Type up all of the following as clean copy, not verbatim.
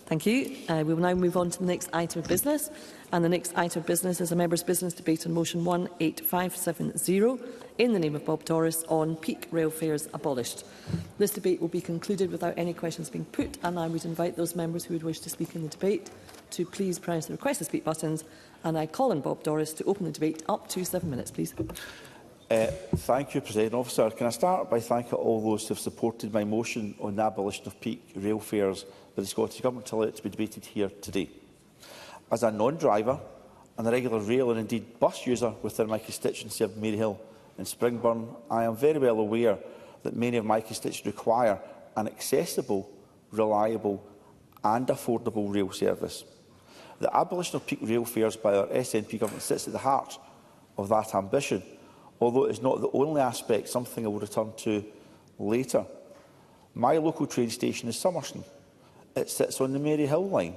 Thank you. We will now move on to the next item of business. And the next item of business is a member's business debate on motion 18570 in the name of Bob Doris on peak rail fares abolished. This debate will be concluded without any questions being put, and I would invite those members who would wish to speak in the debate to please press the request to speak buttons. And I call on Bob Doris to open the debate. Up to 7 minutes, please. Thank you, President Officer. Can I start by thanking all those who have supported my motion on the abolition of peak rail fares by the Scottish Government to allow it to be debated here today. As a non-driver and a regular rail and indeed bus user within my constituency of Maryhill and Springburn, I am very well aware that many of my constituents require an accessible, reliable and affordable rail service. The abolition of peak rail fares by our SNP government sits at the heart of that ambition, although it is not the only aspect, something I will return to later. My local train station is Summerston. It sits on the Maryhill line.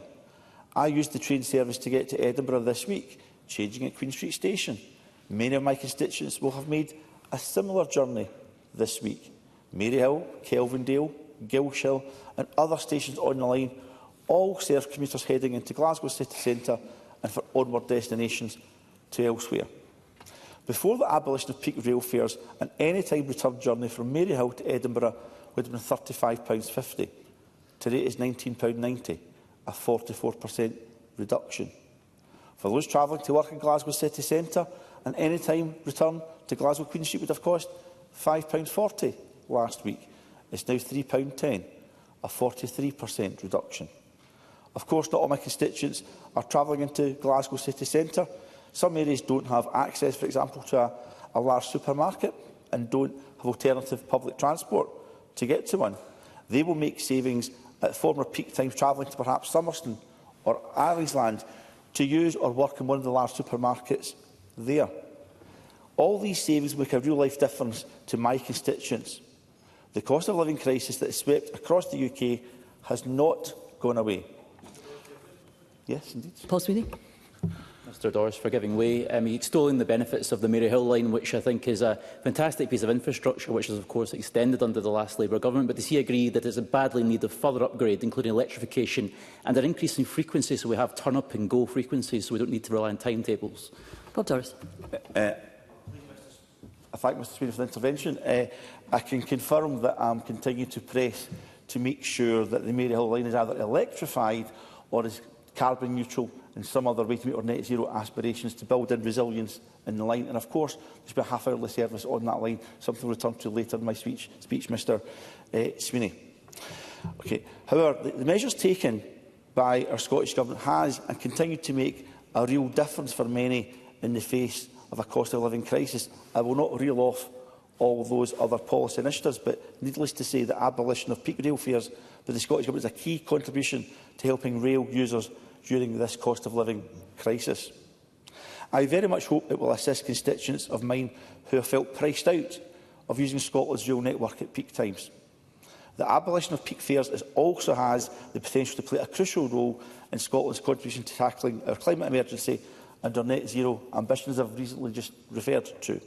I used the train service to get to Edinburgh this week, changing at Queen Street Station. Many of my constituents will have made a similar journey this week. Maryhill, Kelvindale, Gilshill and other stations on the line all serve commuters heading into Glasgow city centre and for onward destinations to elsewhere. Before the abolition of peak rail fares, an any-time return journey from Maryhill to Edinburgh would have been £35.50. Today it is £19.90, a 44% reduction. For those travelling to work in Glasgow city centre, an any-time return to Glasgow Queen Street would have cost £5.40 last week. It's now £3.10, a 43% reduction. Of course, not all my constituents are travelling into Glasgow city centre. Some areas don't have access, for example, to a large supermarket and don't have alternative public transport to get to one. They will make savings at former peak times travelling to perhaps Summerston or Islandsland to use or work in one of the large supermarkets there. All these savings make a real-life difference to my constituents. The cost of living crisis that has swept across the UK has not gone away. Yes, indeed. Paul Sweeney. Mr Doris for giving way. Extolling the benefits of the Maryhill line, which I think is a fantastic piece of infrastructure, which is of course extended under the last Labour Government. But does he agree that it is badly in need of further upgrade, including electrification and an increase in frequency, so we have turn-up and go frequencies, so we don't need to rely on timetables? Bob Doris. I thank Mr Sweeney for the intervention. I can confirm that I am continuing to press to make sure that the Maryhill line is either electrified or is carbon neutral in some other way to meet our net zero aspirations, to build in resilience in the line. And of course, there's been a half-hourly service on that line, something we'll return to later in my speech Mr Sweeney. However, the measures taken by our Scottish Government has and continue to make a real difference for many in the face of a cost of living crisis. I will not reel off all those other policy initiatives, but needless to say, the abolition of peak rail fares by the Scottish Government is a key contribution to helping rail users during this cost of living crisis. I very much hope it will assist constituents of mine who have felt priced out of using Scotland's rail network at peak times. The abolition of peak fares also has the potential to play a crucial role in Scotland's contribution to tackling our climate emergency and our net zero ambitions I've recently just referred to.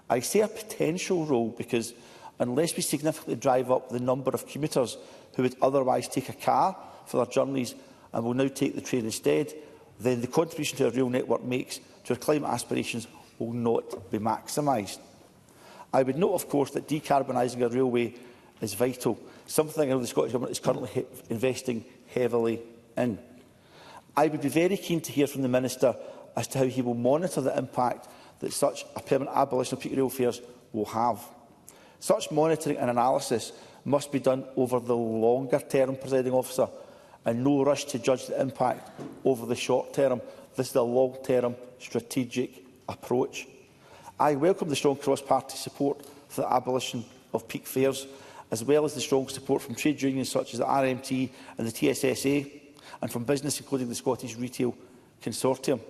I say a potential role because unless we significantly drive up the number of commuters who would otherwise take a car for their journeys and will now take the train instead, then the contribution to our rail network makes to our climate aspirations will not be maximised. I would note, of course, that decarbonising our railway is vital, something I know the Scottish Government is currently investing heavily in. I would be very keen to hear from the Minister as to how he will monitor the impact that such a permanent abolition of peak rail fares will have. Such monitoring and analysis must be done over the longer term, Presiding Officer, and no rush to judge the impact over the short term. This is a long-term strategic approach. I welcome the strong cross-party support for the abolition of peak fares, as well as the strong support from trade unions such as the RMT and the TSSA, and from business including the Scottish Retail Consortium.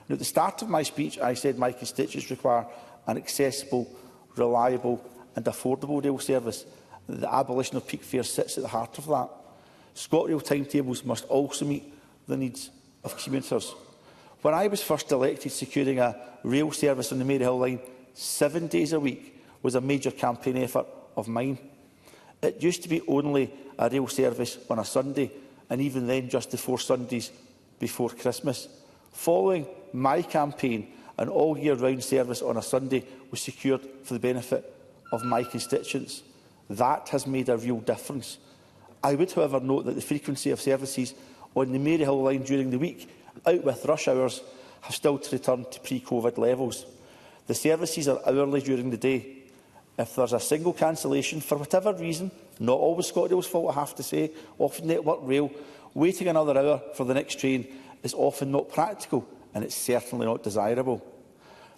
Now, at the start of my speech, I said my constituents require an accessible, reliable and affordable rail service. The abolition of peak fares sits at the heart of that. ScotRail timetables must also meet the needs of commuters. When I was first elected, securing a rail service on the Maryhill line 7 days a week was a major campaign effort of mine. It used to be only a rail service on a Sunday, and even then just the 4 Sundays before Christmas. Following my campaign, an all-year-round service on a Sunday was secured for the benefit of my constituents. That has made a real difference. I would, however, note that the frequency of services on the Maryhill line during the week, out with rush hours, have still to return to pre-COVID levels. The services are hourly during the day. If there is a single cancellation, for whatever reason, not always ScotRail's fault, I have to say, often Network Rail, waiting another hour for the next train is often not practical, and it's certainly not desirable.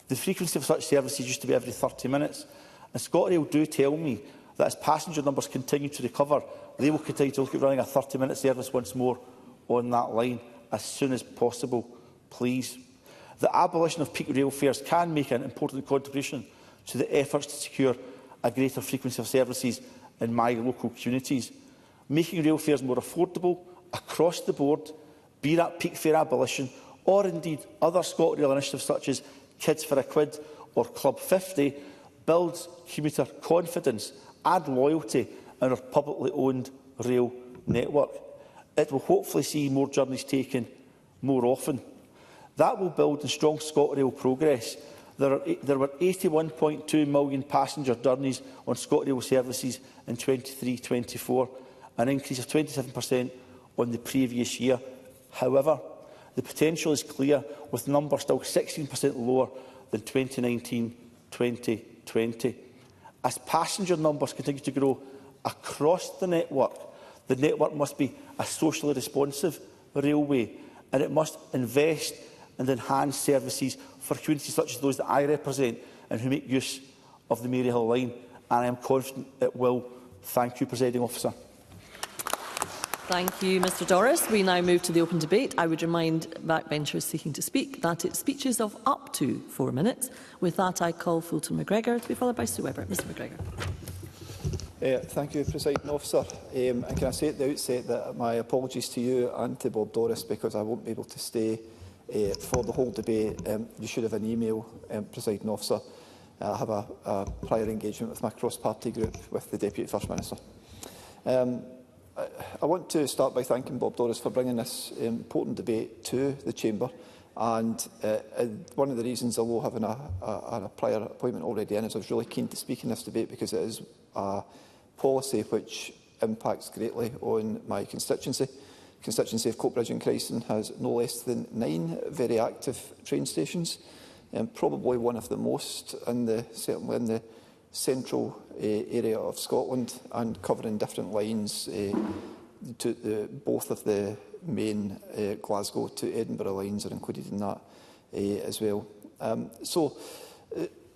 The frequency of such services used to be every 30 minutes, and ScotRail do tell me that as passenger numbers continue to recover, they will continue to look at running a 30-minute service once more on that line as soon as possible, please. The abolition of peak rail fares can make an important contribution to the efforts to secure a greater frequency of services in my local communities. Making rail fares more affordable across the board, be that peak fare abolition or indeed other ScotRail initiatives such as Kids for a Quid or Club 50, builds commuter confidence and loyalty in our publicly owned rail network. It will hopefully see more journeys taken more often. That will build on strong ScotRail progress. There were 81.2 million passenger journeys on ScotRail services in 23-24, an increase of 27% on the previous year. However, the potential is clear, with numbers still 16% lower than 2019-2020. As passenger numbers continue to grow across the network must be a socially responsive railway, and it must invest and enhance services for communities such as those that I represent and who make use of the Maryhill line, and I am confident it will. Thank you, Presiding Officer. Thank you, Mr Doris. We now move to the open debate. I would remind backbenchers seeking to speak that it's speeches of up to 4 minutes. With that, I call Fulton McGregor to be followed by Sue Webber. Mr McGregor. Thank you, Presiding Officer. And can I say at the outset that my apologies to you and to Bob Doris, because I won't be able to stay for the whole debate. You should have an email, Presiding Officer. I have a prior engagement with my cross-party group with the Deputy First Minister. I want to start by thanking Bob Doris for bringing this important debate to the Chamber. And one of the reasons, although having a prior appointment already in, is I was really keen to speak in this debate because it is a policy which impacts greatly on my constituency. The constituency of Coatbridge and Christen has no less than 9 very active train stations, and probably one of the most certainly in the central area of Scotland, and covering different lines to both of the main Glasgow to Edinburgh lines are included in that as well.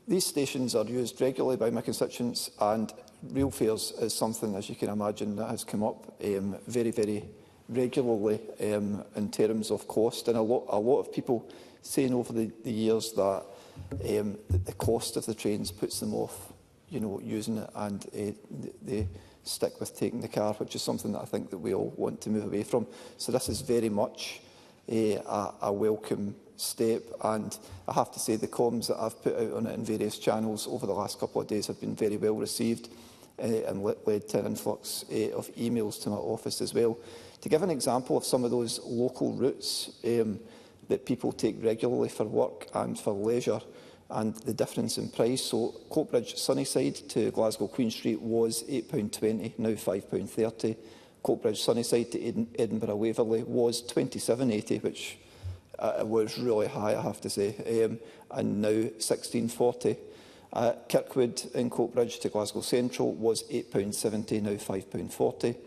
These stations are used regularly by my constituents, and rail fares is something, as you can imagine, that has come up very, very regularly in terms of cost. And a lot of people saying over the years that the cost of the trains puts them off, using it, and they stick with taking the car, which is something that I think that we all want to move away from. So this is very much a welcome step, and I have to say the comms that I've put out on it in various channels over the last couple of days have been very well received and led to an influx of emails to my office as well. To give an example of some of those local routes that people take regularly for work and for leisure, and the difference in price. So Coatbridge Sunnyside to Glasgow Queen Street was £8.20, now £5.30. Coatbridge Sunnyside to Edinburgh Waverley was £27.80, which was really high, I have to say, and now £16.40. Kirkwood in Coatbridge to Glasgow Central was £8.70, now £5.40.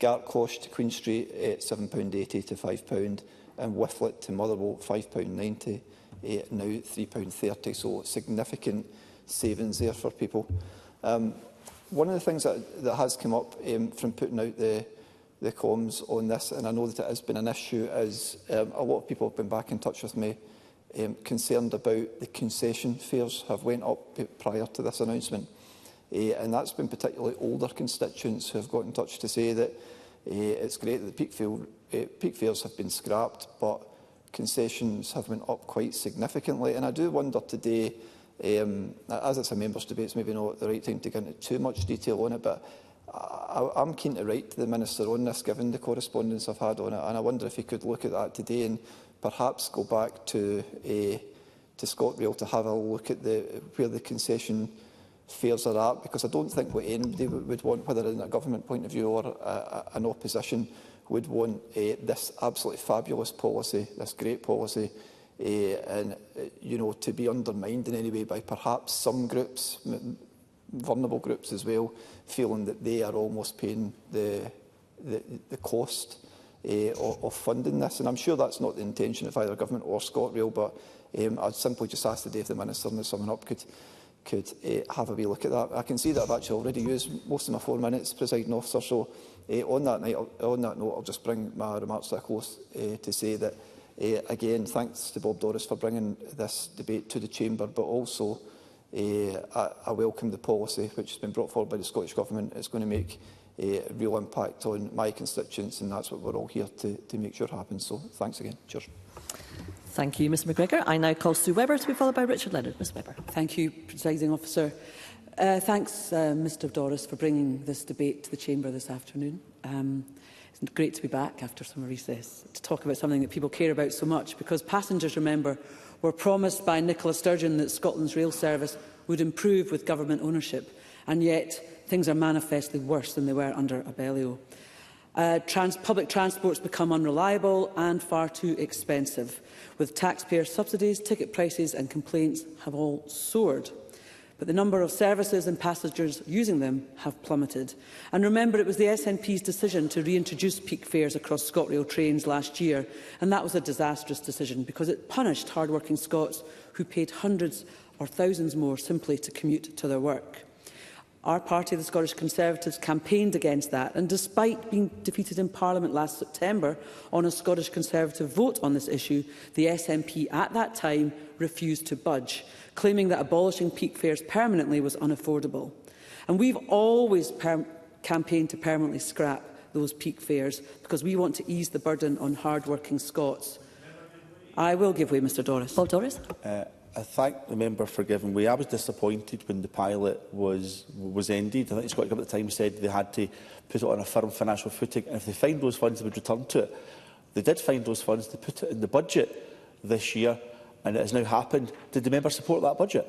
Gartclosh to Queen Street, £7.80 to £5, and Whifflet to Motherwell, £5.90. Now £3.30, so significant savings there for people. One of the things that has come up from putting out the comms on this, and I know that it has been an issue, is a lot of people have been back in touch with me concerned about the concession fares have went up prior to this announcement. And that's been particularly older constituents who have got in touch to say that it's great that the peak fares have been scrapped, but concessions have went up quite significantly. And I do wonder today, as it's a members' debate, it's maybe not the right time to get into too much detail on it, but I'm keen to write to the Minister on this, given the correspondence I've had on it, and I wonder if he could look at that today and perhaps go back to ScotRail to have a look at where the concession fares are at, because I don't think what anybody would want, whether in a government point of view or an opposition, would want this absolutely fabulous policy, this great policy, and to be undermined in any way by perhaps some groups, vulnerable groups as well, feeling that they are almost paying the cost of funding this. And I'm sure that's not the intention of either government or ScotRail, but I'd simply just ask today if the Minister, and summing up, could have a wee look at that. I can see that I've actually already used most of my 4 minutes, Presiding Officer, so on that note, I'll just bring my remarks to a close to say that, again, thanks to Bob Doris for bringing this debate to the Chamber, but also I welcome the policy which has been brought forward by the Scottish Government. It's going to make a real impact on my constituents, and that's what we're all here to make sure happens. So thanks again. Cheers. Thank you, Mr McGregor. I now call Sue Webber to be followed by Richard Leonard. Ms Webber. Thank you, Presiding Officer. Thanks, Mr Doris, for bringing this debate to the Chamber this afternoon. It's great to be back after summer recess to talk about something that people care about so much, because passengers, remember, were promised by Nicola Sturgeon that Scotland's rail service would improve with government ownership, and yet things are manifestly worse than they were under Abellio. Public transport's become unreliable and far too expensive, with taxpayer subsidies, ticket prices and complaints have all soared. But the number of services and passengers using them have plummeted. And remember, it was the SNP's decision to reintroduce peak fares across ScotRail trains last year, and that was a disastrous decision because it punished hard-working Scots who paid hundreds or thousands more simply to commute to their work. Our party, the Scottish Conservatives, campaigned against that, and despite being defeated in Parliament last September on a Scottish Conservative vote on this issue, the SNP at that time refused to budge, claiming that abolishing peak fares permanently was unaffordable. And we've always campaigned to permanently scrap those peak fares because we want to ease the burden on hard-working Scots. I will give way, Mr Doris. Bob Doris. I thank the member for giving way. I was disappointed when the pilot was ended. I think the Scottish Government at the time said they had to put it on a firm financial footing, and if they find those funds, they would return to it. They did find those funds. They put it in the budget this year, and it has now happened. Did the member support that budget?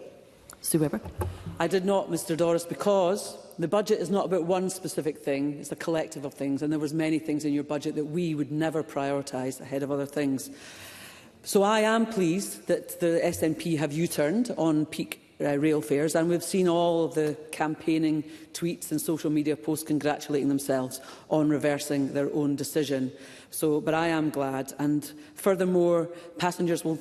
Sue Webber. I did not, Mr Doris, because the budget is not about one specific thing. It's a collective of things, and there was many things in your budget that we would never prioritise ahead of other things. So I am pleased that the SNP have U-turned on peak rail fares, and we've seen all of the campaigning tweets and social media posts congratulating themselves on reversing their own decision. But I am glad, and furthermore, passengers will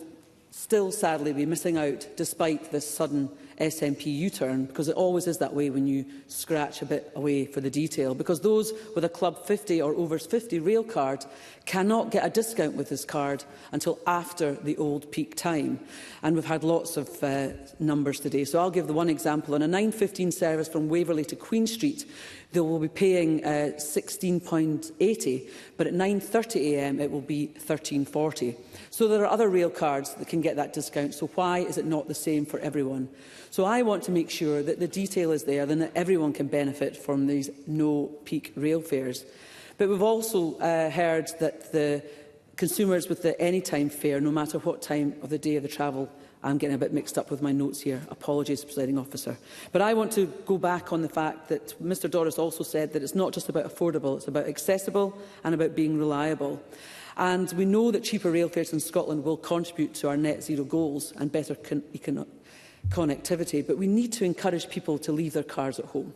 still sadly be missing out despite this sudden SNP U-turn, because it always is that way when you scratch a bit away for the detail, because those with a Club 50 or over 50 rail card cannot get a discount with this card until after the old peak time. And we've had lots of numbers today. So I'll give the one example. On a 9:15 service from Waverley to Queen Street, they will be paying £16.80, but at 9:30 a.m. it will be £13.40. So there are other rail cards that can get that discount. So why is it not the same for everyone? So I want to make sure that the detail is there, then that everyone can benefit from these no-peak rail fares. But we've also heard that the consumers with the anytime fare, no matter what time of the day of the travel, I'm getting a bit mixed up with my notes here. Apologies, Presiding Officer. But I want to go back on the fact that Mr Doris also said that it's not just about affordable, it's about accessible and about being reliable. And we know that cheaper rail fares in Scotland will contribute to our net zero goals and better connectivity, but we need to encourage people to leave their cars at home.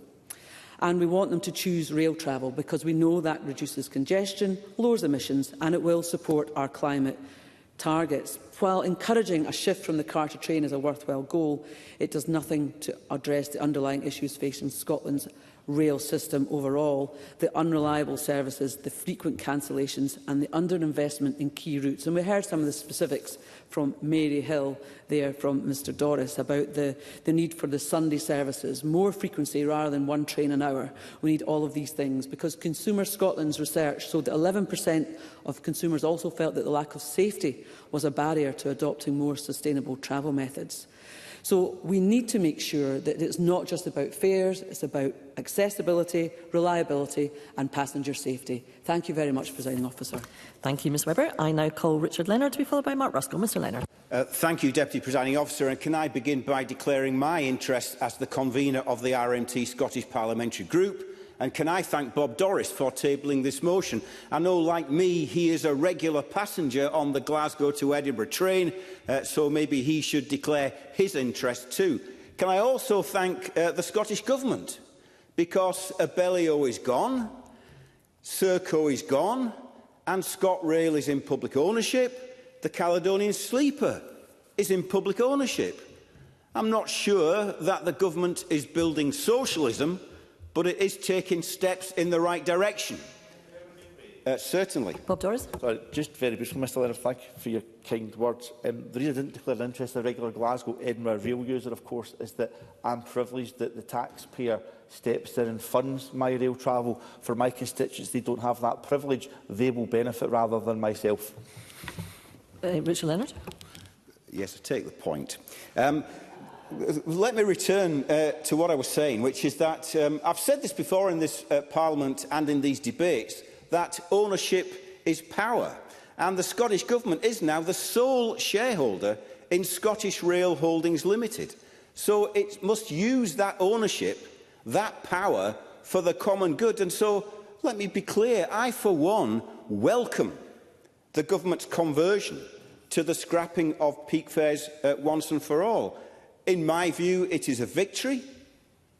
And we want them to choose rail travel because we know that reduces congestion, lowers emissions, and it will support our climate targets. While encouraging a shift from the car to train is a worthwhile goal, it does nothing to address the underlying issues facing Scotland's rail system overall, the unreliable services, the frequent cancellations and the underinvestment in key routes. And we heard some of the specifics from Mary Hill there from Mr Doris about the need for the Sunday services, more frequency rather than one train an hour. We need all of these things because Consumer Scotland's research showed that 11% of consumers also felt that the lack of safety was a barrier to adopting more sustainable travel methods. So we need to make sure that it's not just about fares, it's about accessibility, reliability and passenger safety. Thank you very much, Presiding Officer. Thank you, Ms Webber. I now call Richard Leonard to be followed by Mark Ruskell. Mr Leonard. Thank you, Deputy Presiding Officer. And can I begin by declaring my interest as the convener of the RMT Scottish Parliamentary Group? And can I thank Bob Doris for tabling this motion? I know, like me, he is a regular passenger on the Glasgow to Edinburgh train, so maybe he should declare his interest too. Can I also thank the Scottish Government? Because Abellio is gone, Serco is gone, and ScotRail is in public ownership. The Caledonian Sleeper is in public ownership. I'm not sure that the Government is building socialism, but it is taking steps in the right direction. Certainly. Bob Doris. Sorry, just very briefly, Mr Leonard, thank you for your kind words. The reason I didn't declare an interest in a regular Glasgow-Edinburgh rail user, of course, is that I'm privileged that the taxpayer steps in and funds my rail travel. For my constituents, they don't have that privilege. They will benefit rather than myself. Richard Leonard. Yes, I take the point. Let me return to what I was saying, which is that I've said this before in this Parliament and in these debates, that ownership is power. And the Scottish Government is now the sole shareholder in Scottish Rail Holdings Limited. So it must use that ownership, that power, for the common good. And so, let me be clear, I, for one, welcome the Government's conversion to the scrapping of peak fares once and for all. In my view, it is a victory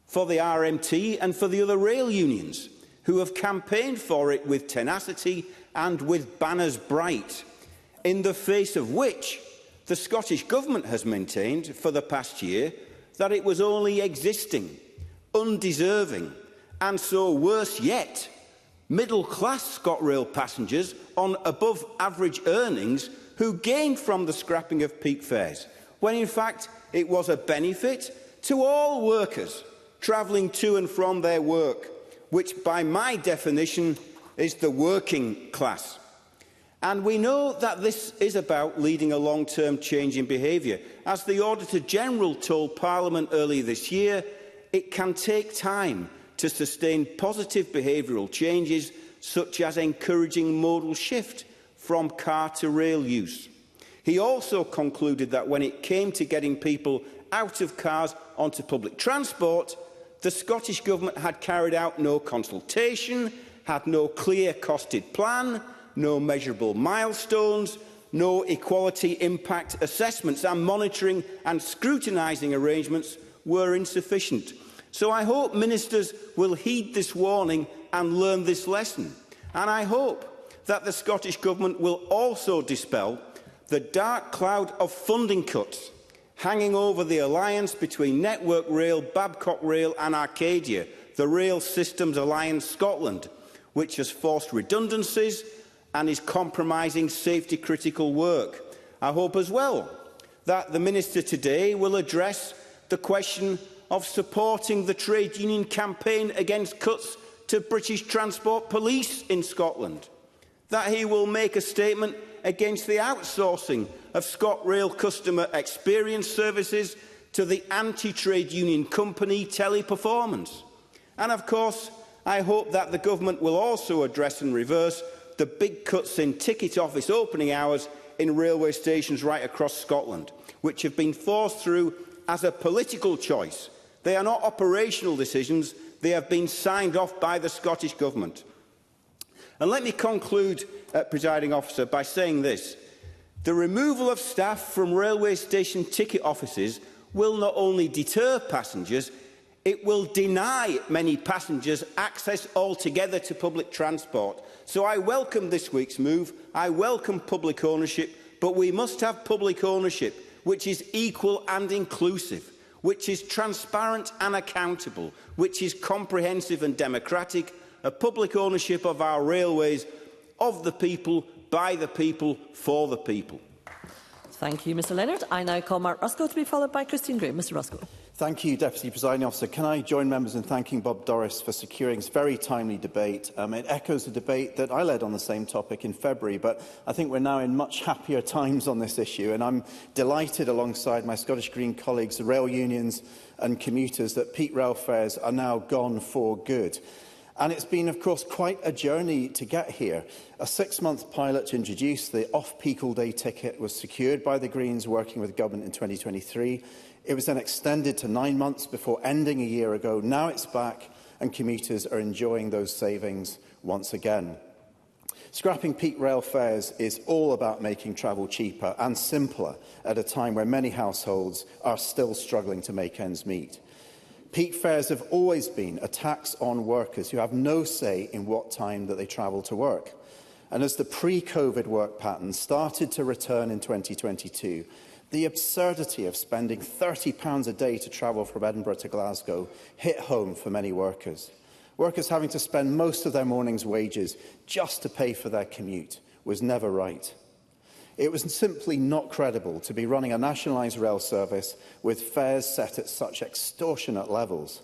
for the RMT and for the other rail unions who have campaigned for it with tenacity and with banners bright, in the face of which the Scottish Government has maintained for the past year that it was only existing, undeserving, and so worse yet, middle-class ScotRail passengers on above-average earnings who gained from the scrapping of peak fares, when in fact it was a benefit to all workers travelling to and from their work, which by my definition is the working class. And we know that this is about leading a long-term change in behaviour. As the Auditor-General told Parliament earlier this year, it can take time to sustain positive behavioural changes, such as encouraging modal shift from car to rail use. He also concluded that when it came to getting people out of cars onto public transport, the Scottish Government had carried out no consultation, had no clear costed plan, no measurable milestones, no equality impact assessments, and monitoring and scrutinising arrangements were insufficient. So I hope ministers will heed this warning and learn this lesson. And I hope that the Scottish Government will also dispel the dark cloud of funding cuts hanging over the alliance between Network Rail, Babcock Rail and Arcadia, the Rail Systems Alliance Scotland, which has forced redundancies and is compromising safety-critical work. I hope as well that the Minister today will address the question of supporting the trade union campaign against cuts to British Transport Police in Scotland, that he will make a statement against the outsourcing of ScotRail customer experience services to the anti-trade union company Teleperformance. And of course, I hope that the Government will also address and reverse the big cuts in ticket office opening hours in railway stations right across Scotland, which have been forced through as a political choice. They are not operational decisions, they have been signed off by the Scottish Government. And let me conclude, Presiding Officer, by saying this. The removal of staff from railway station ticket offices will not only deter passengers, it will deny many passengers access altogether to public transport. So I welcome this week's move. I welcome public ownership, but we must have public ownership which is equal and inclusive, which is transparent and accountable, which is comprehensive and democratic, a public ownership of our railways, of the people, by the people, for the people. Thank you, Mr Leonard. I now call Mark Ruskell to be followed by Christine Graham. Mr Ruskell. Thank you, Deputy Presiding Officer. Can I join members in thanking Bob Doris for securing this very timely debate? It echoes the debate that I led on the same topic in February, but I think we're now in much happier times on this issue, and I'm delighted, alongside my Scottish Green colleagues, the rail unions and commuters, that peak rail fares are now gone for good. And it's been, of course, quite a journey to get here. A 6-month pilot to introduce the off-peak all-day ticket was secured by the Greens working with government in 2023. It was then extended to 9 months before ending a year ago. Now it's back, and commuters are enjoying those savings once again. Scrapping peak rail fares is all about making travel cheaper and simpler at a time where many households are still struggling to make ends meet. Peak fares have always been a tax on workers who have no say in what time that they travel to work. And as the pre-COVID work pattern started to return in 2022, the absurdity of spending £30 a day to travel from Edinburgh to Glasgow hit home for many workers. Workers having to spend most of their morning's wages just to pay for their commute was never right. It was simply not credible to be running a nationalised rail service with fares set at such extortionate levels.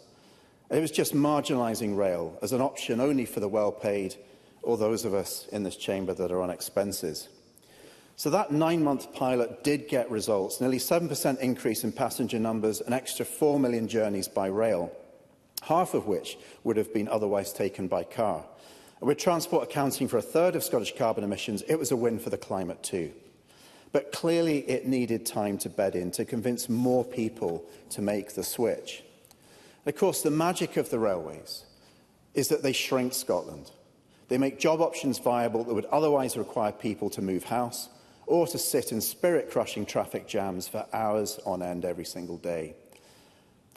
It was just marginalising rail as an option only for the well-paid or those of us in this chamber that are on expenses. So that 9-month pilot did get results, nearly 7% increase in passenger numbers, an extra 4 million journeys by rail, half of which would have been otherwise taken by car. And with transport accounting for a third of Scottish carbon emissions, it was a win for the climate too. But clearly it needed time to bed in, to convince more people to make the switch. And of course, the magic of the railways is that they shrink Scotland. They make job options viable that would otherwise require people to move house or to sit in spirit-crushing traffic jams for hours on end every single day.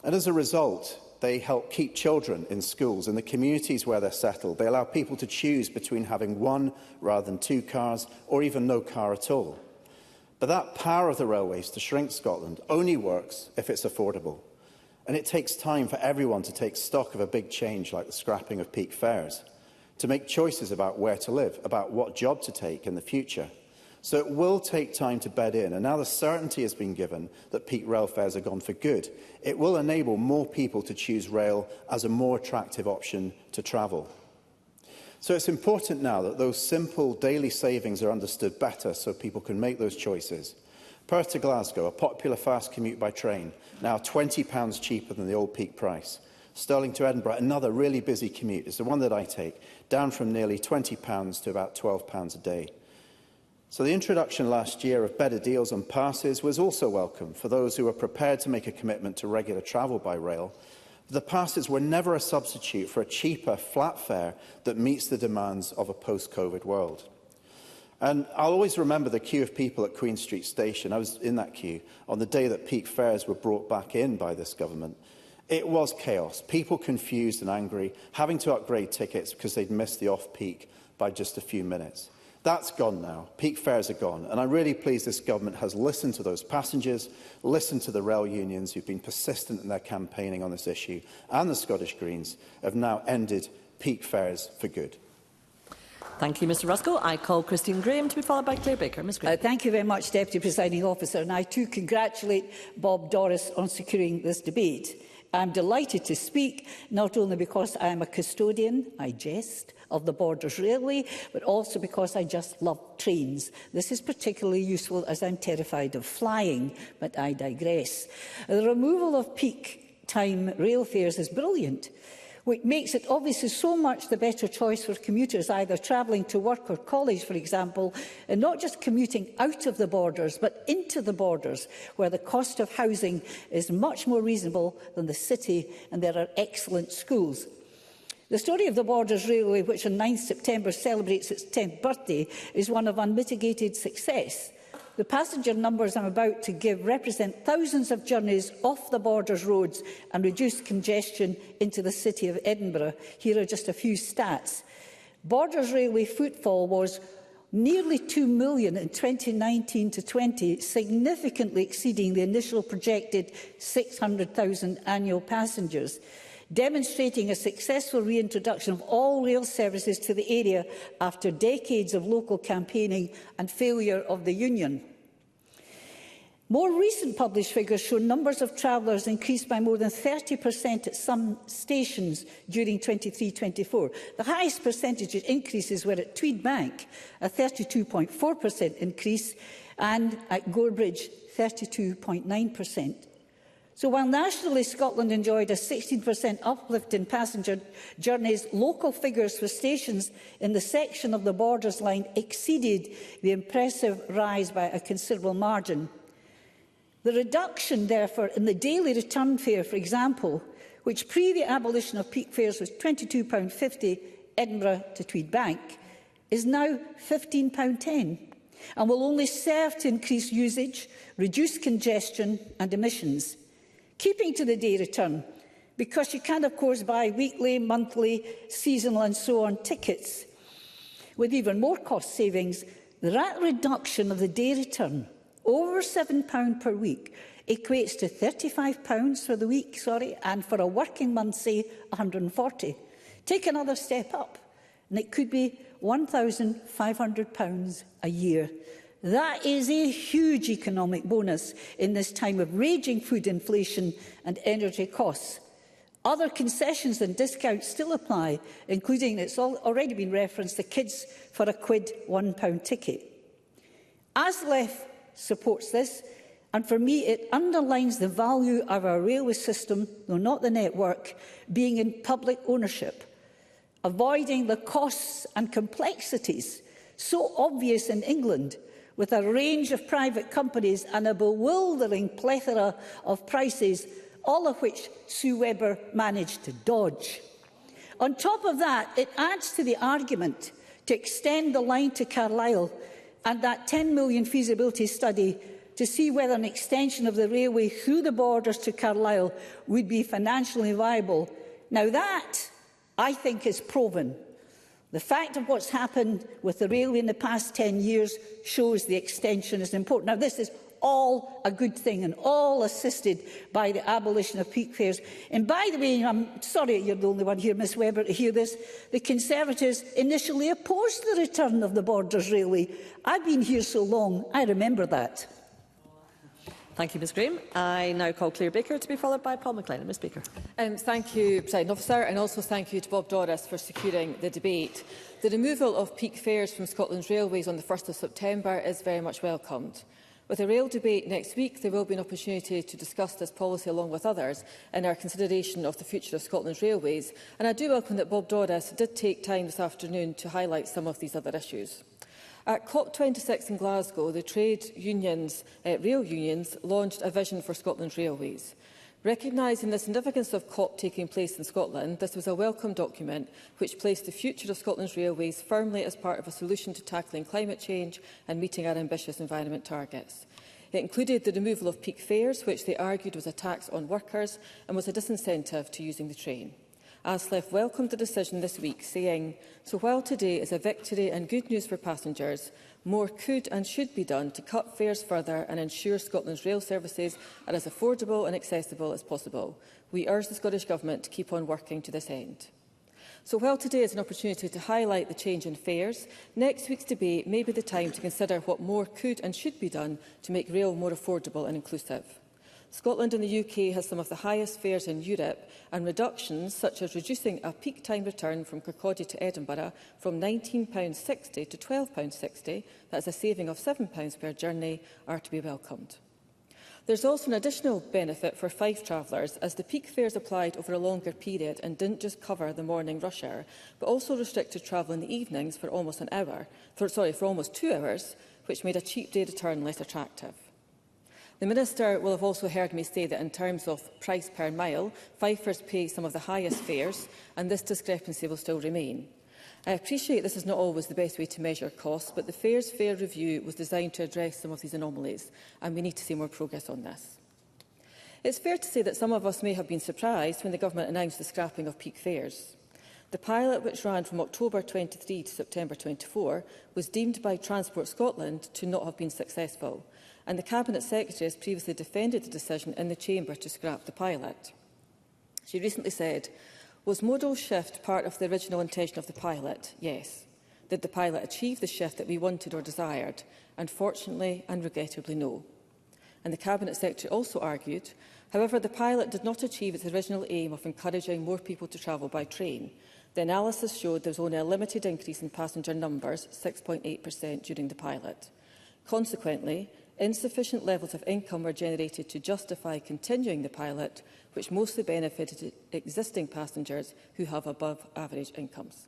And as a result, they help keep children in schools in the communities where they're settled. They allow people to choose between having one rather than 2 cars, or even no car at all. But that power of the railways to shrink Scotland only works if it's affordable. And it takes time for everyone to take stock of a big change like the scrapping of peak fares, to make choices about where to live, about what job to take in the future. So it will take time to bed in, and now the certainty has been given that peak rail fares are gone for good. It will enable more people to choose rail as a more attractive option to travel. So it's important now that those simple daily savings are understood better so people can make those choices. Perth to Glasgow, a popular fast commute by train, now £20 cheaper than the old peak price. Stirling to Edinburgh, another really busy commute, is the one that I take, down from nearly £20 to about £12 a day. So the introduction last year of better deals on passes was also welcome for those who were prepared to make a commitment to regular travel by rail. The passes were never a substitute for a cheaper flat fare that meets the demands of a post-COVID world. And I'll always remember the queue of people at Queen Street Station. I was in that queue on the day that peak fares were brought back in by this government. It was chaos, people confused and angry, having to upgrade tickets because they'd missed the off-peak by just a few minutes. That's gone now. Peak fares are gone. And I'm really pleased this government has listened to those passengers, listened to the rail unions who've been persistent in their campaigning on this issue, and the Scottish Greens have now ended peak fares for good. Thank you, Mr Ruskell. I call Christine Graham to be followed by Claire Baker. Ms Graham. Thank you very much, Deputy Presiding Officer. And I too congratulate Bob Doris on securing this debate. I'm delighted to speak, not only because I am a custodian, I jest, of the Borders Railway, but also because I just love trains. This is particularly useful as I'm terrified of flying, but I digress. The removal of peak time rail fares is brilliant, which makes it obviously so much the better choice for commuters either travelling to work or college, for example, and not just commuting out of the borders, but into the borders, where the cost of housing is much more reasonable than the city, and there are excellent schools. The story of the Borders Railway, which on 9 September celebrates its 10th birthday, is one of unmitigated success. The passenger numbers I'm about to give represent thousands of journeys off the Borders roads and reduced congestion into the city of Edinburgh. Here are just a few stats. Borders Railway footfall was nearly 2 million in 2019 to 20, significantly exceeding the initial projected 600,000 annual passengers, demonstrating a successful reintroduction of all rail services to the area after decades of local campaigning and failure of the union. More recent published figures show numbers of travellers increased by more than 30% at some stations during 23-24. The highest percentage increases were at Tweed Bank, a 32.4% increase, and at Gorebridge, 32.9%. So while nationally Scotland enjoyed a 16% uplift in passenger journeys, local figures for stations in the section of the Borders line exceeded the impressive rise by a considerable margin. The reduction, therefore, in the daily return fare, for example, which pre the abolition of peak fares was £22.50 Edinburgh to Tweed Bank, is now £15.10 and will only serve to increase usage, reduce congestion and emissions. Keeping to the day return, because you can, of course, buy weekly, monthly, seasonal and so on tickets with even more cost savings, that reduction of the day return over £7 per week equates to £35 for the week, and for a working month, say, £140. Take another step up, and it could be £1,500 a year. That is a huge economic bonus in this time of raging food inflation and energy costs. Other concessions and discounts still apply, including, it's already been referenced, the Kids for a Quid £1 ticket. ASLEF supports this, and for me it underlines the value of our railway system, though not the network, being in public ownership, avoiding the costs and complexities so obvious in England, with a range of private companies and a bewildering plethora of prices, all of which Sue Webber managed to dodge. On top of that, it adds to the argument to extend the line to Carlisle and that £10 million feasibility study to see whether an extension of the railway through the Borders to Carlisle would be financially viable. Now that, I think, is proven. The fact of what's happened with the railway in the past 10 years shows the extension is important. Now, this is all a good thing and all assisted by the abolition of peak fares. And by the way, I'm sorry you're the only one here, Ms Webber, to hear this, the Conservatives initially opposed the return of the Borders Railway. I've been here so long, I remember that. Thank you, Ms Graham. I now call Claire Baker to be followed by Paul McLennan. Ms Baker. Thank you, President Officer, and also thank you to Bob Doris for securing the debate. The removal of peak fares from Scotland's railways on the 1st of September is very much welcomed. With a rail debate next week, there will be an opportunity to discuss this policy along with others in our consideration of the future of Scotland's railways, and I do welcome that Bob Doris did take time this afternoon to highlight some of these other issues. At COP26 in Glasgow, the trade unions, rail unions, launched a vision for Scotland's railways. Recognising the significance of COP taking place in Scotland, this was a welcome document which placed the future of Scotland's railways firmly as part of a solution to tackling climate change and meeting our ambitious environment targets. It included the removal of peak fares, which they argued was a tax on workers and was a disincentive to using the train. ASLEF welcomed the decision this week, saying, "So while today is a victory and good news for passengers, more could and should be done to cut fares further and ensure Scotland's rail services are as affordable and accessible as possible. We urge the Scottish Government to keep on working to this end." So while today is an opportunity to highlight the change in fares, next week's debate may be the time to consider what more could and should be done to make rail more affordable and inclusive. Scotland and the UK has some of the highest fares in Europe, and reductions such as reducing a peak time return from Kirkcaldy to Edinburgh from £19.60 to £12.60, that's a saving of £7 per journey, are to be welcomed. There's also an additional benefit for Fife travellers, as the peak fares applied over a longer period and didn't just cover the morning rush hour, but also restricted travel in the evenings for almost an hour, for almost 2 hours, which made a cheap day return less attractive. The Minister will have also heard me say that in terms of price per mile, Fifers pay some of the highest fares, and this discrepancy will still remain. I appreciate this is not always the best way to measure costs, but the Fares Fair review was designed to address some of these anomalies, and we need to see more progress on this. It's fair to say that some of us may have been surprised when the Government announced the scrapping of peak fares. The pilot, which ran from October 23 to September 24, was deemed by Transport Scotland to not have been successful, and the Cabinet Secretary has previously defended the decision in the Chamber to scrap the pilot. She recently said, "Was modal shift part of the original intention of the pilot? Yes. Did the pilot achieve the shift that we wanted or desired? Unfortunately and regrettably, no." and the Cabinet Secretary also argued. However, the pilot did not achieve its original aim of encouraging more people to travel by train. The analysis showed there was only a limited increase in passenger numbers, 6.8% during the pilot. Consequently, insufficient levels of income were generated to justify continuing the pilot, which mostly benefited existing passengers who have above-average incomes.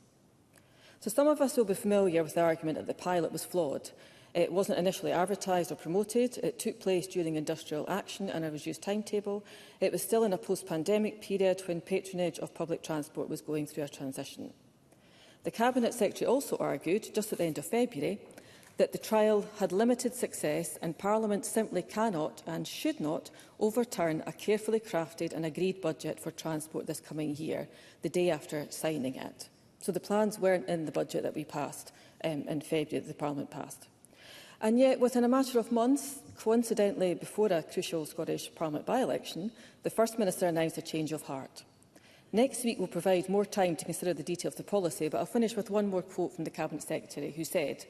So some of us will be familiar with the argument that the pilot was flawed. It wasn't initially advertised or promoted. It took place during industrial action and a reduced timetable. It was still in a post-pandemic period when patronage of public transport was going through a transition. The Cabinet Secretary also argued, just at the end of February, that the trial had limited success and Parliament simply cannot and should not overturn a carefully crafted and agreed budget for transport this coming year, the day after signing it. So the plans weren't in the budget that we passed in February, that the Parliament passed. And yet, within a matter of months, coincidentally before a crucial Scottish Parliament by-election, the First Minister announced a change of heart. Next week will provide more time to consider the detail of the policy, but I'll finish with one more quote from the Cabinet Secretary, who said,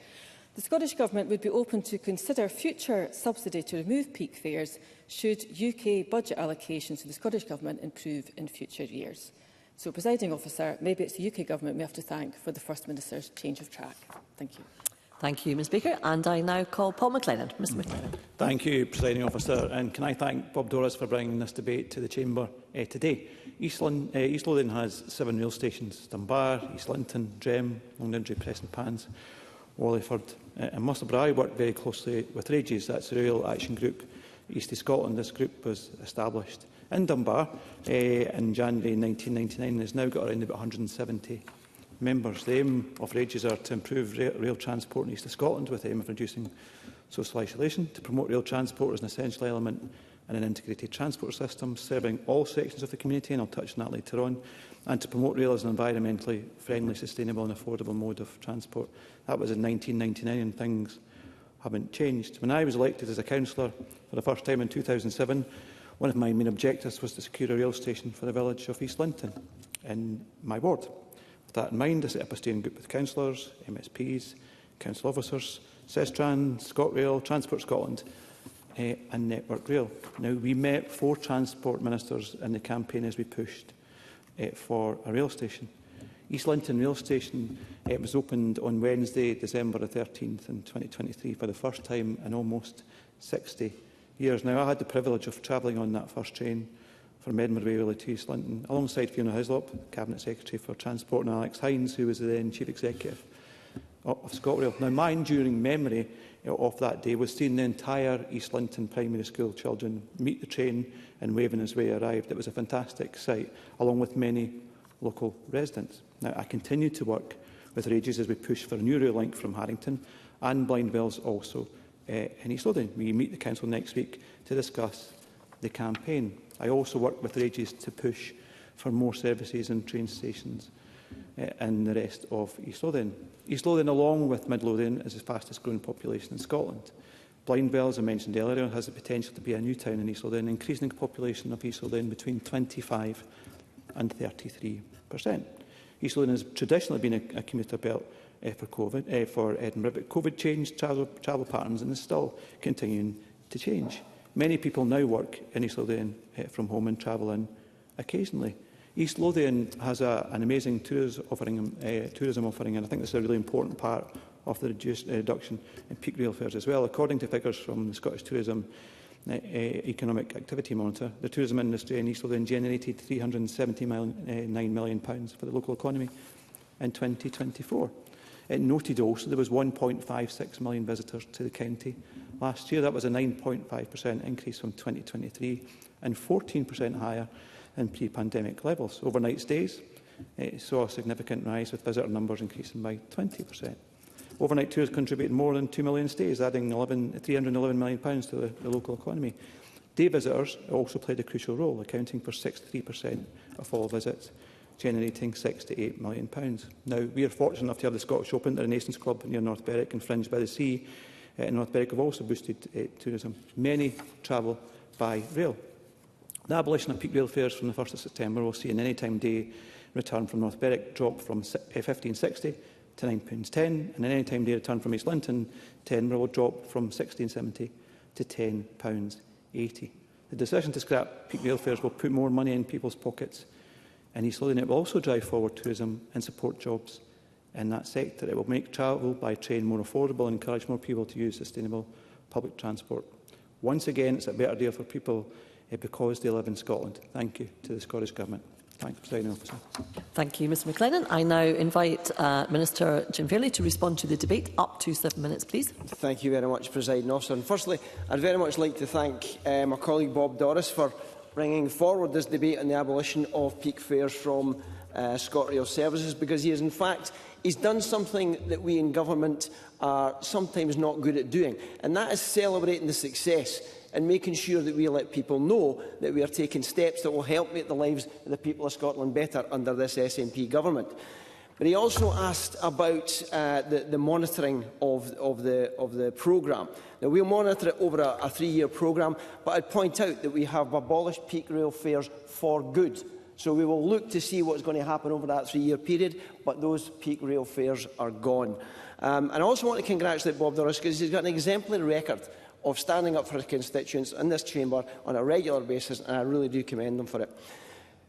"The Scottish Government would be open to consider future subsidy to remove peak fares should UK budget allocations to the Scottish Government improve in future years." So, Presiding Officer, maybe it's the UK Government we have to thank for the First Minister's change of track. Thank you. Thank you, Ms Baker. And I now call Paul McLennan. Mr McLennan. Thank you, Presiding Officer. And can I thank Bob Doris for bringing this debate to the Chamber today. East Lothian has 7 rail stations: Dunbar, East Linton, Drem, Longniddry, Prestonpans, Wallingford and Musselburgh. I work very closely with RAGES, that's the Rail Action Group East of Scotland. This group was established in Dunbar in January 1999 and has now got around about 170 members. The aim of RAGES are to improve rail transport in East of Scotland with the aim of reducing social isolation, to promote rail transport as an essential element in an integrated transport system, serving all sections of the community, and I'll touch on that later on, and to promote rail as an environmentally friendly, sustainable and affordable mode of transport. That was in 1999 and things haven't changed. When I was elected as a councillor for the first time in 2007, one of my main objectives was to secure a rail station for the village of East Linton in my ward. With that in mind, I set up a steering group with councillors, MSPs, council officers, Sestran, ScotRail, Transport Scotland and Network Rail. Now, we met 4 transport ministers in the campaign as we pushed for a rail station. East Linton Rail Station was opened on Wednesday, December the 13th in 2023 for the first time in almost 60 years. Now, I had the privilege of travelling on that first train from Edinburgh Railway to East Linton, alongside Fiona Hislop, Cabinet Secretary for Transport, and Alex Hines, who was the then Chief Executive of ScotRail. Now, my enduring memory of that day was seeing the entire East Linton Primary School children meet the train and waving as we arrived. It was a fantastic sight, along with many local residents. Now, I continue to work with RAGES as we push for a new rail link from Harrington and Blindwells also in East Lothian. We meet the Council next week to discuss the campaign. I also work with RAGES to push for more services and train stations in the rest of East Lothian. East Lothian, along with Mid Lothian, is the fastest growing population in Scotland. Blindwells, as I mentioned earlier, has the potential to be a new town in East Lothian, increasing the population of East Lothian between 25 and 33%. East Lothian has traditionally been a commuter belt for Edinburgh, but COVID changed travel patterns and is still continuing to change. Many people now work in East Lothian from home and travel in occasionally. East Lothian has an amazing tourism offering, and I think this is a really important part of the reduction in peak rail fares as well. According to figures from the Scottish Tourism Economic Activity Monitor, the tourism industry in East Lothian generated £379 million for the local economy in 2024. It noted also there was 1.56 million visitors to the county last year. That was a 9.5% increase from 2023 and 14% higher than pre-pandemic levels. Overnight stays saw a significant rise, with visitor numbers increasing by 20%. Overnight tours contributed more than 2 million stays, adding £311 million to the local economy. Day visitors also played a crucial role, accounting for 63% of all visits, generating £68 million. Now, we are fortunate enough to have the Scottish Open at the Nations Club near North Berwick and Fringe by the Sea in North Berwick have also boosted tourism. Many travel by rail. The abolition of peak rail fares from the 1st of September will see an anytime day return from North Berwick drop from £15.60 to £9.10, and an anytime day return from East Linton to Edinburgh will drop from £16.70 to £10 80. The decision to scrap peak rail fares will put more money in people's pockets in East Lothian. It will also drive forward tourism and support jobs in that sector. It will make travel by train more affordable and encourage more people to use sustainable public transport. Once again, it's a better deal for people because they live in Scotland. Thank you to the Scottish Government. Thank you, Presiding Officer. Thank you, Mr McLennan. I now invite Minister Jim Fairley to respond to the debate. Up to 7 minutes, please. Thank you very much, Presiding Officer. And firstly, I'd very much like to thank my colleague Bob Doris for bringing forward this debate on the abolition of peak fares from ScotRail services, because he has, in fact, he's done something that we in government are sometimes not good at doing, and that is celebrating the success and making sure that we let people know that we are taking steps that will help make the lives of the people of Scotland better under this SNP government. But he also asked about the monitoring of the programme. Now, we'll monitor it over a 3-year programme, but I'd point out that we have abolished peak rail fares for good. So we will look to see what's going to happen over that 3-year period, but those peak rail fares are gone. And I also want to congratulate Bob Doris, because he's got an exemplary record of standing up for his constituents in this chamber on a regular basis, and I really do commend him for it.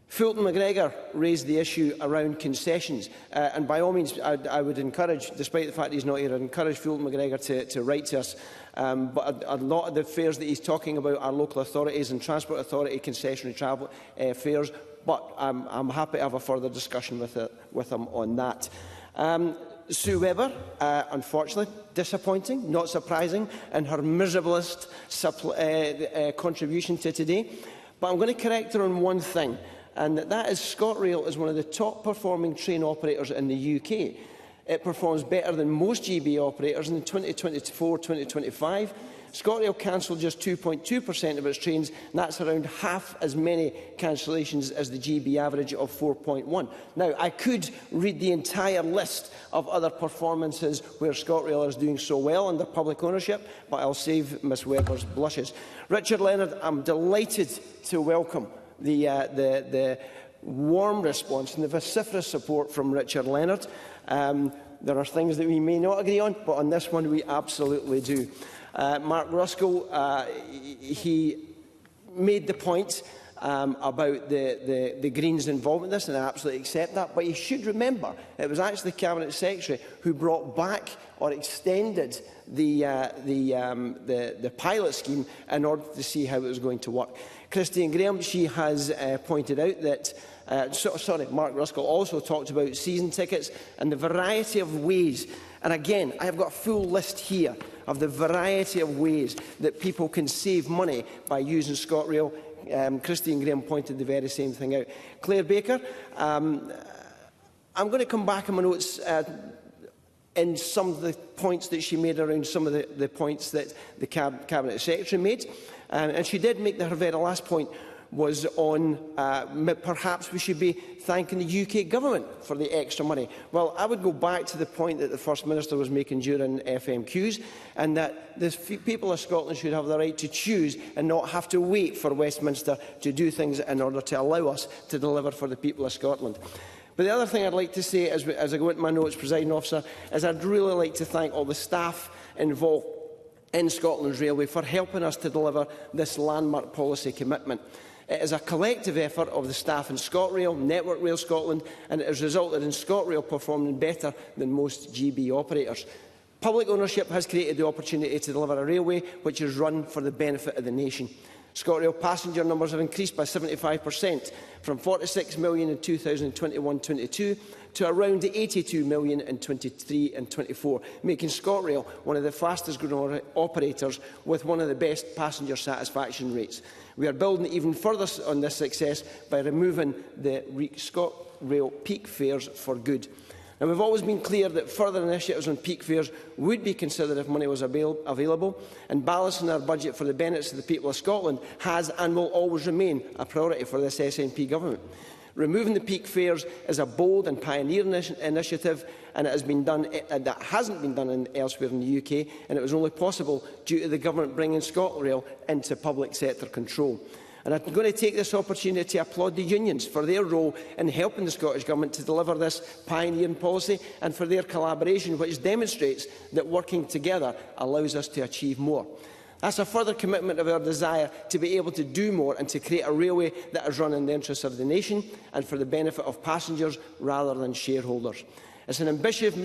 Fulton McGregor raised the issue around concessions, and by all means I would encourage, despite the fact he's not here, I'd encourage Fulton McGregor to write to us. But a lot of the fares that he's talking about are local authorities and Transport Authority concessionary travel fares, but I'm happy to have a further discussion with him on that. Sue Webber, unfortunately, disappointing, not surprising, in her miserablest contribution to today. But I'm going to correct her on one thing, and that is ScotRail is one of the top performing train operators in the UK. It performs better than most GB operators. In 2024-2025, ScotRail cancelled just 2.2% of its trains, and that's around half as many cancellations as the GB average of 4.1. Now, I could read the entire list of other performances where ScotRail is doing so well under public ownership, but I'll save Ms Webber's blushes. Richard Leonard, I'm delighted to welcome the warm response and the vociferous support from Richard Leonard. There are things that we may not agree on, but on this one we absolutely do. Mark Ruskell, he made the point about the Greens' involvement in this, and I absolutely accept that. But you should remember, it was actually the Cabinet Secretary who brought back or extended the pilot scheme in order to see how it was going to work. Christine Graham, she has pointed out that Mark Ruskell also talked about season tickets and the variety of ways. And again, I have got a full list here of the variety of ways that people can save money by using ScotRail. Christine Graham pointed the very same thing out. Claire Baker, I'm going to come back in my notes in some of the points that she made around some of the points that the Cabinet Secretary made. And she did make her very last point was on perhaps we should be thanking the UK government for the extra money. Well, I would go back to the point that the First Minister was making during FMQs, and that the people of Scotland should have the right to choose and not have to wait for Westminster to do things in order to allow us to deliver for the people of Scotland. But the other thing I'd like to say as I go into my notes, Presiding Officer, is I'd really like to thank all the staff involved in Scotland's Railway for helping us to deliver this landmark policy commitment. It is a collective effort of the staff in ScotRail, Network Rail Scotland, and it has resulted in ScotRail performing better than most GB operators. Public ownership has created the opportunity to deliver a railway which is run for the benefit of the nation. ScotRail passenger numbers have increased by 75%, from 46 million in 2021-22 to around 82 million in 23 and 24, making ScotRail one of the fastest growing operators with one of the best passenger satisfaction rates. We are building even further on this success by removing the ScotRail peak fares for good. Now, we've always been clear that further initiatives on peak fares would be considered if money was available, and balancing our budget for the benefits of the people of Scotland has and will always remain a priority for this SNP government. Removing the peak fares is a bold and pioneering initiative, and it has been done, that hasn't been done elsewhere in the UK, and it was only possible due to the government bringing ScotRail into public sector control. And I'm going to take this opportunity to applaud the unions for their role in helping the Scottish Government to deliver this pioneering policy, and for their collaboration, which demonstrates that working together allows us to achieve more. That's a further commitment of our desire to be able to do more and to create a railway that is run in the interests of the nation and for the benefit of passengers rather than shareholders. It's an ambitious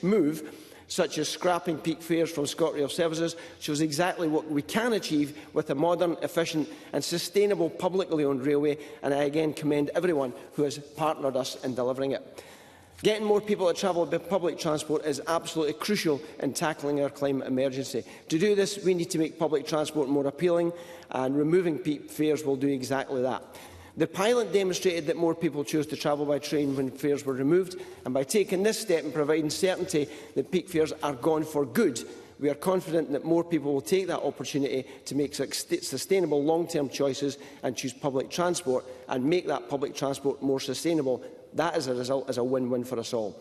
move, such as scrapping peak fares from ScotRail services, shows exactly what we can achieve with a modern, efficient and sustainable publicly owned railway, and I again commend everyone who has partnered us in delivering it. Getting more people to travel by public transport is absolutely crucial in tackling our climate emergency. To do this, we need to make public transport more appealing, and removing peak fares will do exactly that. The pilot demonstrated that more people chose to travel by train when fares were removed, and by taking this step and providing certainty that peak fares are gone for good, we are confident that more people will take that opportunity to make sustainable long-term choices and choose public transport and make that public transport more sustainable. That, as a result, is a win-win for us all.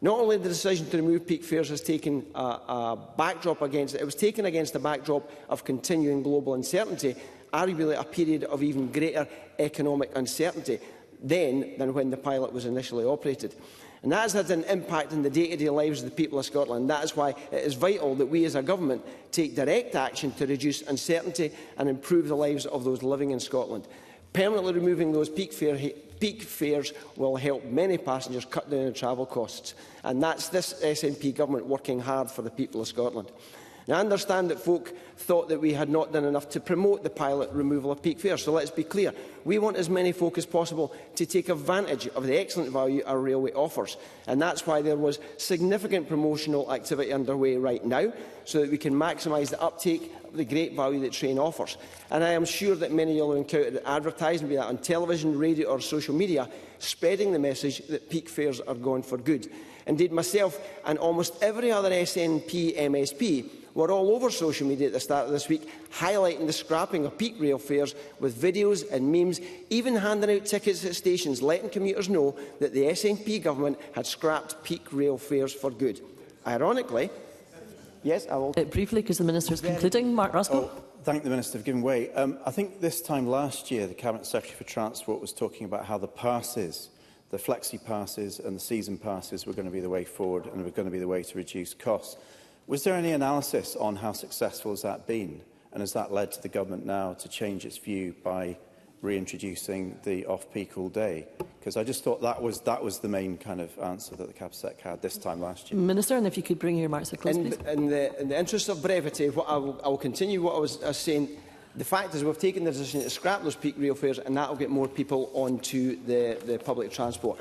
Not only the decision to remove peak fares has taken a backdrop against it, it was taken against a backdrop of continuing global uncertainty, arguably a period of even greater economic uncertainty then than when the pilot was initially operated. And that has had an impact on the day-to-day lives of the people of Scotland. That is why it is vital that we as a government take direct action to reduce uncertainty and improve the lives of those living in Scotland. Permanently removing those peak fares will help many passengers cut down on travel costs. And that's this SNP government working hard for the people of Scotland. Now, I understand that folk thought that we had not done enough to promote the pilot removal of peak fares, so let's be clear. We want as many folk as possible to take advantage of the excellent value our railway offers, and that's why there was significant promotional activity underway right now, so that we can maximise the uptake of the great value that train offers. And I am sure that many of you will encounter advertising, be that on television, radio or social media, spreading the message that peak fares are gone for good. Indeed, myself and almost every other SNP MSP were all over social media at the start of this week, highlighting the scrapping of peak rail fares with videos and memes, even handing out tickets at stations, letting commuters know that the SNP government had scrapped peak rail fares for good. Ironically, yes, I will... briefly, because the Minister is concluding. Mark Ruskell. Thank the Minister for giving way. I think this time last year, the Cabinet Secretary for Transport was talking about how the passes, the flexi passes and the season passes were going to be the way forward and were going to be the way to reduce costs. Was there any analysis on how successful has that been? And has that led to the government now to change its view by reintroducing the off-peak all day? Because I just thought that was the main kind of answer that the Cabinet Secretary had this time last year. Minister, and if you could bring your remarks to close, please. In the interest of brevity, I will continue what I was saying. The fact is we've taken the decision to scrap those peak rail fares, and that will get more people onto the public transport.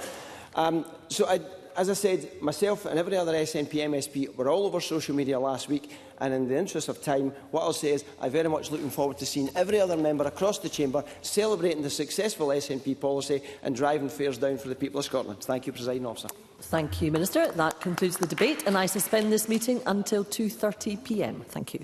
As I said, myself and every other SNP MSP were all over social media last week, and in the interest of time, what I'll say is I'm very much looking forward to seeing every other member across the chamber celebrating the successful SNP policy and driving fares down for the people of Scotland. Thank you, Presiding Officer. Thank you, Minister. That concludes the debate, and I suspend this meeting until 2:30 p.m. Thank you.